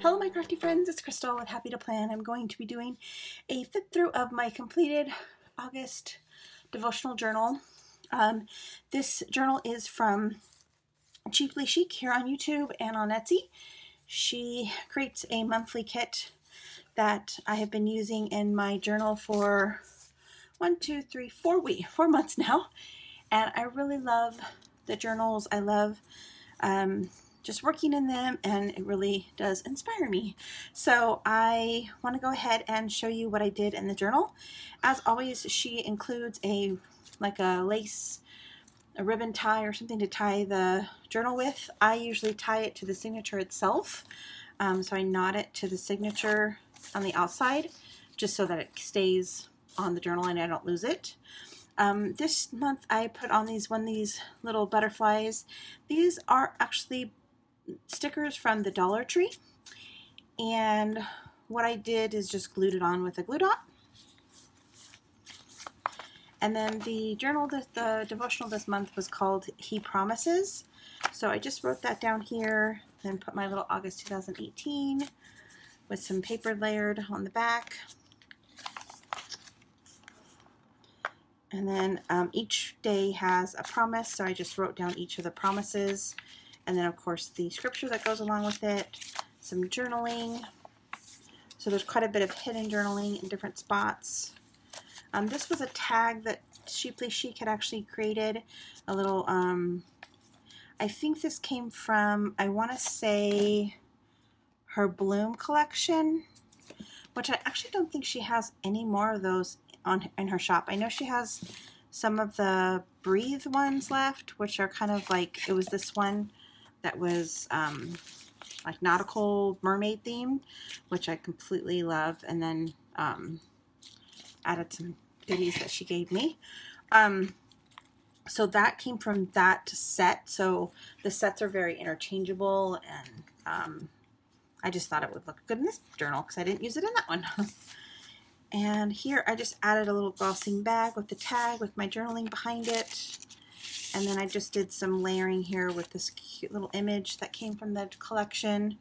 Hello my crafty friends, it's Crystal with Happy to Plan. I'm going to be doing a flip through of my completed August devotional journal. This journal is from Chic here on YouTube and on Etsy. She creates a monthly kit that I have been using in my journal for 4 months now, and I really love the journals. I love just working in them, and it really does inspire me. So I want to go ahead and show you what I did in the journal. As always, she includes a lace, a ribbon tie or something to tie the journal with. I usually tie it to the signature itself. So I knot it to the signature on the outside just so that it stays on the journal and I don't lose it. This month I put on these little butterflies. These are actually stickers from the Dollar Tree, and what I did is just glued it on with a glue dot. And then the journal, the devotional this month was called He Promises. So I just wrote that down here, then put my little August 2018 with some paper layered on the back. And then each day has a promise, so I just wrote down each of the promises. And then, of course, the scripture that goes along with it, some journaling. So there's quite a bit of hidden journaling in different spots. This was a tag that Chic had actually created. A little, I think this came from, I want to say, her Bloom collection, which I actually don't think she has any more of those in her shop. I know she has some of the Breathe ones left, which are kind of like, it was this one that was like nautical mermaid themed, which I completely love, and then added some goodies that she gave me. So that came from that set. So the sets are very interchangeable, and I just thought it would look good in this journal because I didn't use it in that one. And here I just added a little glossing bag with the tag with my journaling behind it. And then I just did some layering here with this cute little image that came from the collection.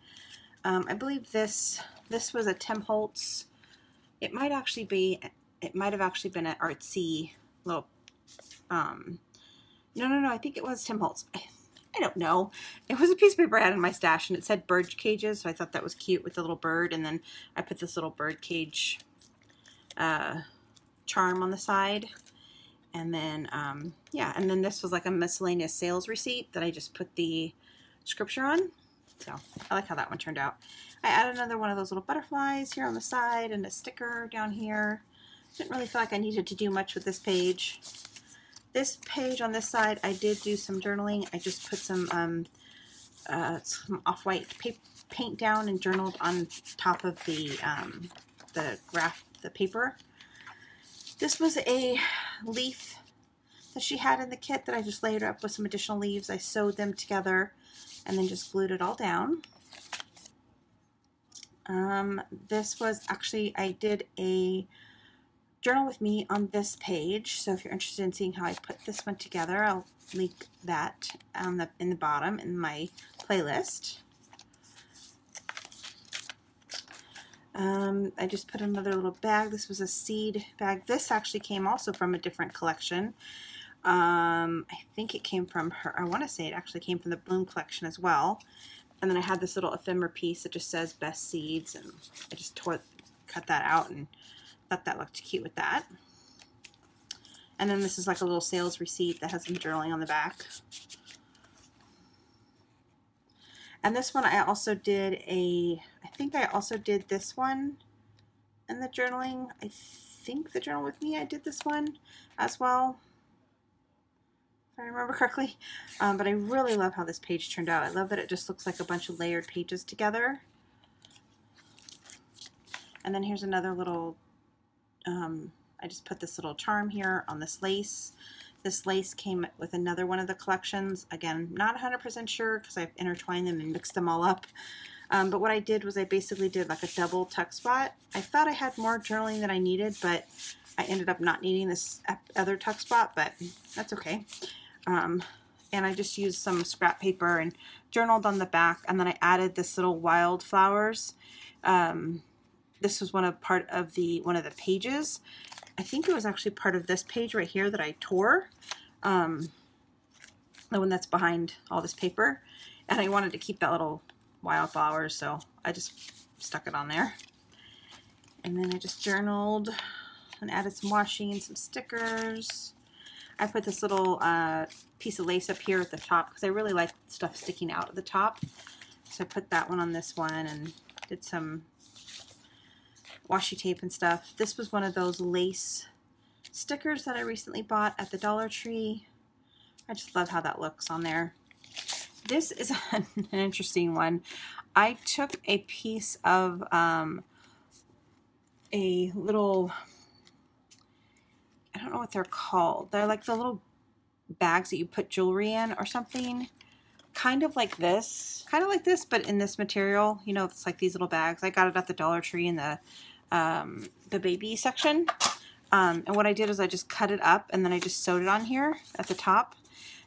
I believe this was a Tim Holtz. It might have actually been an artsy little, no, I think it was Tim Holtz. I don't know. It was a piece of paper I had in my stash, and it said bird cages, so I thought that was cute with the little bird. And then I put this little bird cage charm on the side. And then, yeah, and then this was like a miscellaneous sales receipt that I just put the scripture on. So I like how that one turned out. I added another one of those little butterflies here on the side and a sticker down here. Didn't really feel like I needed to do much with this page. This page on this side, I did do some journaling. I just put some off-white paint down and journaled on top of the paper. This was a leaf that she had in the kit that I just layered up with some additional leaves. I sewed them together and then just glued it all down. This was actually, I did a journal with me on this page. So if you're interested in seeing how I put this one together, I'll link that in the bottom in my playlist. I just put another little bag. This was a seed bag. This actually came also from a different collection. I think it came from her. I want to say it actually came from the Bloom collection as well. And then I had this little ephemera piece that just says Best Seeds, and I just cut that out and thought that looked cute with that. And then this is like a little sales receipt that has some journaling on the back. And this one I also did I think I also did this one in the journaling. I think the journal with me, I did this one as well, if I remember correctly. But I really love how this page turned out. I love that it just looks like a bunch of layered pages together. And then here's another little, I just put this little charm here on this lace. This lace came with another one of the collections. Again, not 100% sure because I've intertwined them and mixed them all up. But what I did was I basically did like a double tuck spot. I thought I had more journaling than I needed, but I ended up not needing this other tuck spot, but that's okay. and I just used some scrap paper and journaled on the back, and then I added this little wildflowers. This was one of the pages. I think it was actually part of this page right here that I tore. The one that's behind all this paper. And I wanted to keep that little wildflowers, so I just stuck it on there. And then I just journaled and added some washi and some stickers. I put this little piece of lace up here at the top because I really like stuff sticking out at the top. So I put that one on this one and did some washi tape and stuff. This was one of those lace stickers that I recently bought at the Dollar Tree. I just love how that looks on there. This is an interesting one. I took a piece of a little, I don't know what they're called. They're like the little bags that you put jewelry in or something. Kind of like this, but in this material. You know, it's like these little bags. I got it at the Dollar Tree in the baby section. And what I did is I just cut it up and then I just sewed it on here at the top,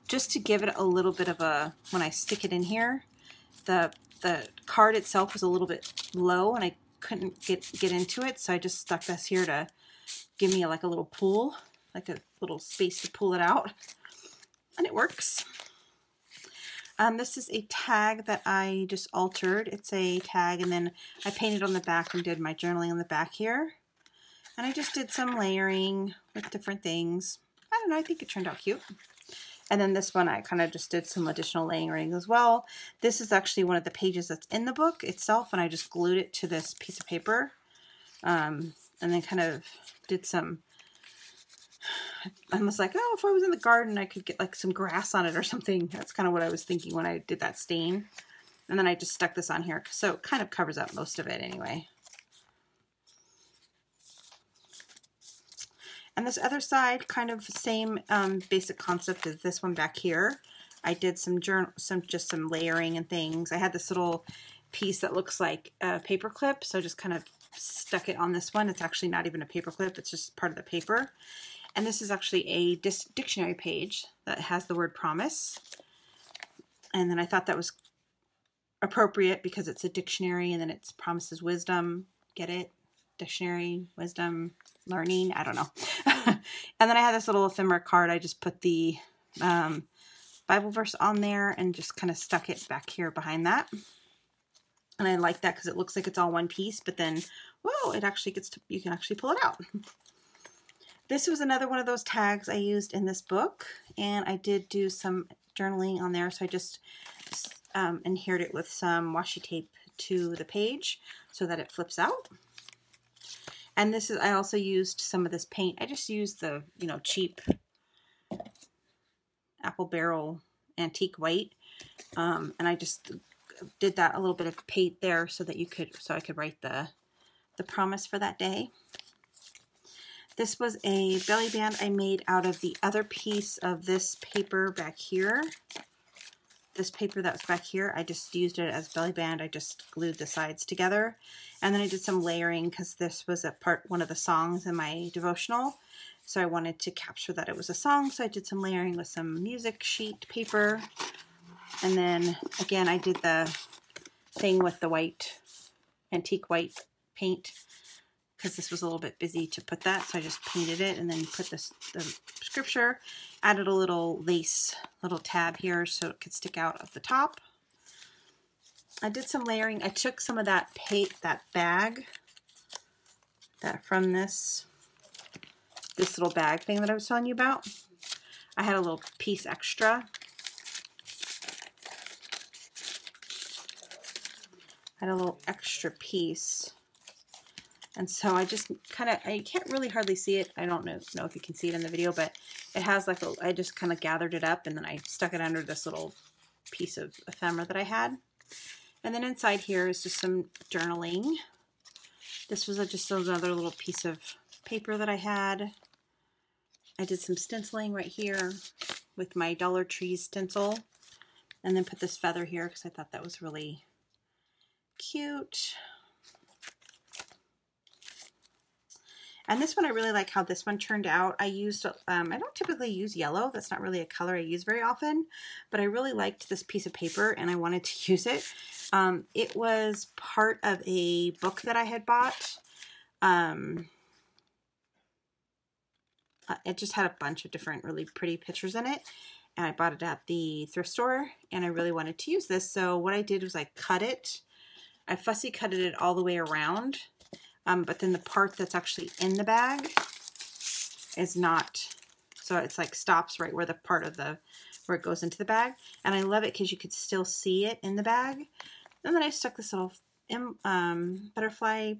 just to give it a little bit of a, when I stick it in here, the card itself was a little bit low and I couldn't get into it, so I just stuck this here to give me like a little pull, like a little space to pull it out, and it works. This is a tag that I just altered. It's a tag, and then I painted on the back and did my journaling on the back here. And I just did some layering with different things. I don't know, I think it turned out cute. And then this one, I kind of just did some additional layering as well. This is actually one of the pages that's in the book itself, and I just glued it to this piece of paper. And then kind of did some, I was like, oh, if I was in the garden, I could get like some grass on it or something. That's kind of what I was thinking when I did that stain. And then I just stuck this on here, so it kind of covers up most of it anyway. And this other side, kind of same basic concept as this one back here. I did some layering and things. I had this little piece that looks like a paper clip, so just kind of stuck it on this one. It's actually not even a paper clip, it's just part of the paper. And this is actually a dictionary page that has the word promise. And then I thought that was appropriate because it's a dictionary, and then it's promises wisdom. Get it? Dictionary, wisdom, learning, I don't know. And then I had this little ephemera card. I just put the Bible verse on there and just kind of stuck it back here behind that. And I like that because it looks like it's all one piece, but then, whoa, it actually gets to, you can actually pull it out. This was another one of those tags I used in this book, and I did do some journaling on there, so I just adhered it with some washi tape to the page so that it flips out. And this is, I also used some of this paint. I just used the, you know, cheap Apple Barrel antique white. And I just did that, a little bit of paint there so that I could write the promise for that day. This was a belly band I made out of the other piece of this paper back here. This paper that was back here, I just used it as belly band. I just glued the sides together. And then I did some layering because this was one of the songs in my devotional. So I wanted to capture that it was a song. So I did some layering with some music sheet paper. And then again, I did the thing with the white, antique white paint, because this was a little bit busy to put that. So I just painted it and then put the scripture, added a little lace, little tab here so it could stick out of the top. I did some layering. I took some of that bag from this little bag thing that I was telling you about. I had a little piece extra. I had a little extra piece. And so I just kind of, you can't really hardly see it. I don't know if you can see it in the video, but it has like I just kind of gathered it up and then I stuck it under this little piece of ephemera that I had. And then inside here is just some journaling. This was just another little piece of paper that I had. I did some stenciling right here with my Dollar Tree stencil. And then put this feather here because I thought that was really cute. And this one, I really like how this one turned out. I used, I don't typically use yellow. That's not really a color I use very often, but I really liked this piece of paper and I wanted to use it. It was part of a book that I had bought. It just had a bunch of different really pretty pictures in it. And I bought it at the thrift store and I really wanted to use this. So what I did was I cut it. I fussy cutted it all the way around. But then the part that's actually in the bag is not, so it's like stops right where the part of the, where it goes into the bag. And I love it because you could still see it in the bag. And then I stuck this little butterfly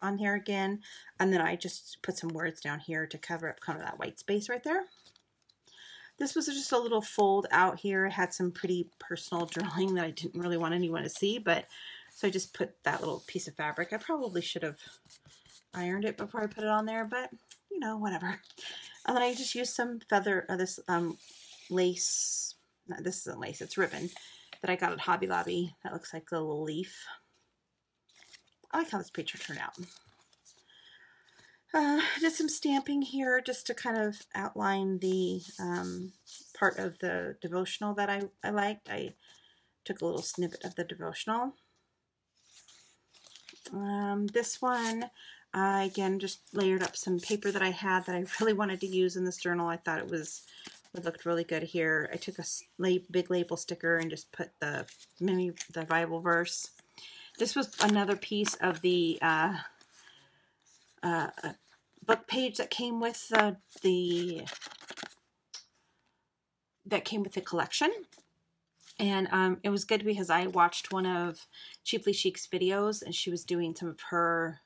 on here again. And then I just put some words down here to cover up kind of that white space right there. This was just a little fold out here. It had some pretty personal drawing that I didn't really want anyone to see, but so I just put that little piece of fabric. I probably should have ironed it before I put it on there, but you know, whatever. And then I just used some feather, this lace, no, this isn't lace, it's ribbon that I got at Hobby Lobby. That looks like a little leaf. I like how this picture turned out. Did some stamping here just to kind of outline the part of the devotional that I liked. I took a little snippet of the devotional. This one, I again just layered up some paper that I had that I really wanted to use in this journal. I thought it looked really good here. I took a big label sticker and just put the Bible verse. This was another piece of the book page that came with the collection. And it was good because I watched one of Cheaply Chic's videos and she was doing some of her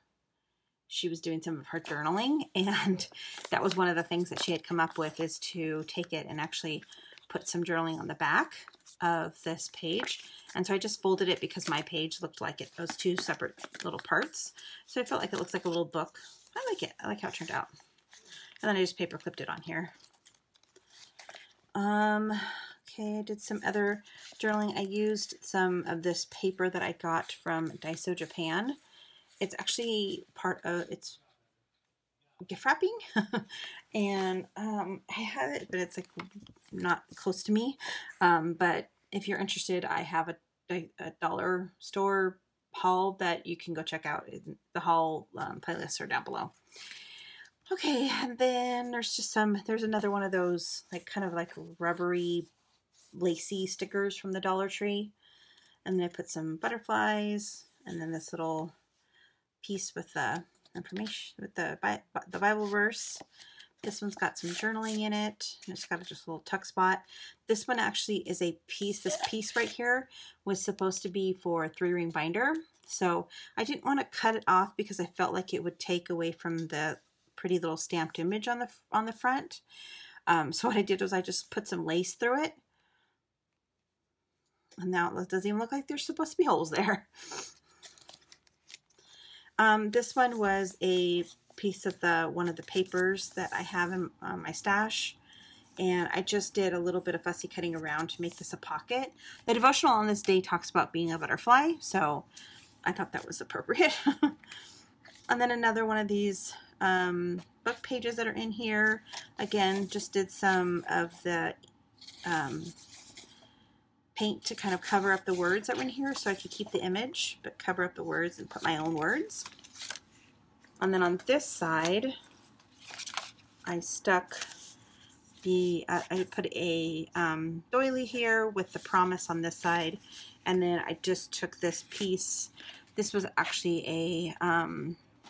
journaling, and that was one of the things that she had come up with, is to take it and actually put some journaling on the back of this page. And so I just folded it because my page looked like it was two separate little parts. So I felt like it looks like a little book. I like it. I like how it turned out. And then I just paper clipped it on here. Okay, I did some other journaling. I used some of this paper that I got from Daiso Japan. It's actually part of, it's gift wrapping. And I have it, but it's like not close to me. But if you're interested, I have a dollar store haul that you can go check out. The haul playlists are down below. Okay, and then there's another one of those like kind of like rubbery lacy stickers from the Dollar Tree. And then I put some butterflies and then this little piece with the information, with the Bible verse. This one's got some journaling in it. And it's got just a little tuck spot. This one actually is a piece. This piece right here was supposed to be for a 3-ring binder. So I didn't want to cut it off because I felt like it would take away from the pretty little stamped image on the front. So what I did was I just put some lace through it. And now it doesn't even look like there's supposed to be holes there. This one was a piece of one of the papers that I have in my stash, and I just did a little bit of fussy cutting around to make this a pocket. The devotional on this day talks about being a butterfly, so I thought that was appropriate. And then another one of these book pages that are in here. Again, just did some of the paint to kind of cover up the words that were in here so I could keep the image, but cover up the words and put my own words. And then on this side, I stuck I put a doily here with the promise on this side, and then I just took this piece. This was actually a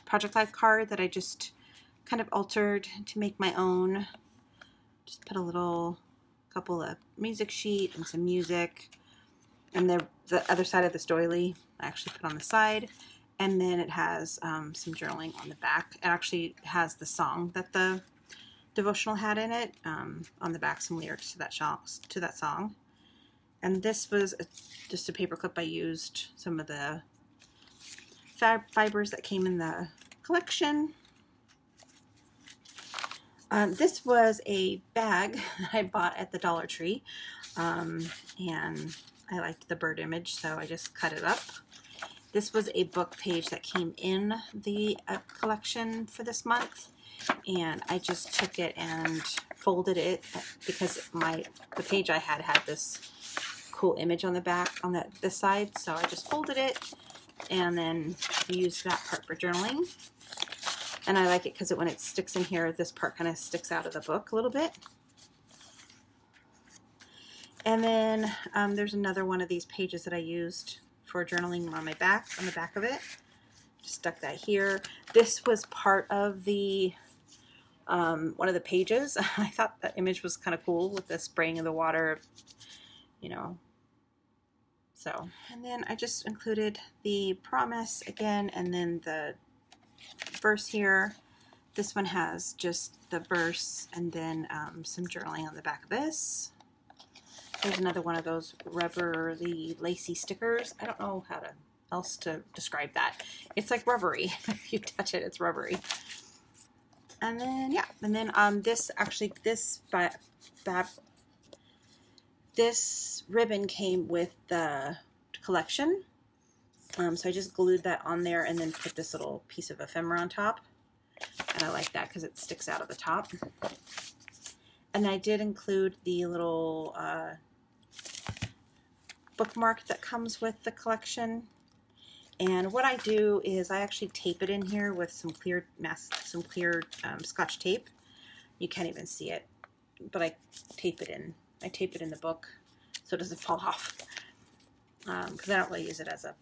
Project Life card that I just kind of altered to make my own. Just put a couple of music sheet and some music, and the other side of this doily I actually put on the side. And then it has some journaling on the back. It actually has the song that the devotional had in it. On the back, some lyrics to that song. And this was just a paper clip. I used some of the fibers that came in the collection. This was a bag that I bought at the Dollar Tree. And I liked the bird image, so I just cut it up. This was a book page that came in the collection for this month, and I just took it and folded it because the page I had this cool image on the back on this side, so I just folded it and then used that part for journaling. And I like it because when it sticks in here, this part kind of sticks out of the book a little bit. And then there's another one of these pages that I used for journaling on the back of it. Just stuck that here. This was part of the one of the pages. I thought that image was kind of cool with the spraying of the water, you know. So, and then I just included the promise again, and then the verse here. This one has just the verse and then some journaling on the back of this. There's another one of those rubbery lacy stickers. I don't know how else to describe that. It's like rubbery. If you touch it, it's rubbery. And then yeah, and then this ribbon came with the collection. So I just glued that on there and then put this little piece of ephemera on top. And I like that because it sticks out of the top. And I did include the little bookmark that comes with the collection. And what I do is I actually tape it in here with some clear Scotch tape. You can't even see it, but I tape it in. I tape it in the book so it doesn't fall off. Because I don't really use it as a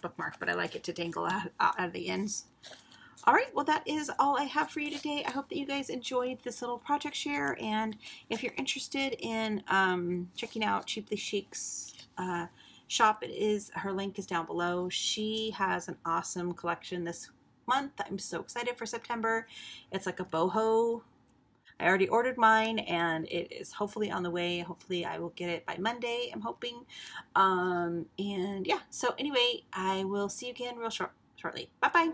bookmark, but I like it to dangle out of the ends. All right, well, that is all I have for you today. I hope that you guys enjoyed this little project share, and if you're interested in checking out Cheaply Chic's shop, her link is down below. She has an awesome collection this month. I'm so excited for September. It's like a boho. I already ordered mine, and it is hopefully on the way. Hopefully I will get it by Monday, I'm hoping. And yeah, so anyway, I will see you again real shortly. Bye-bye.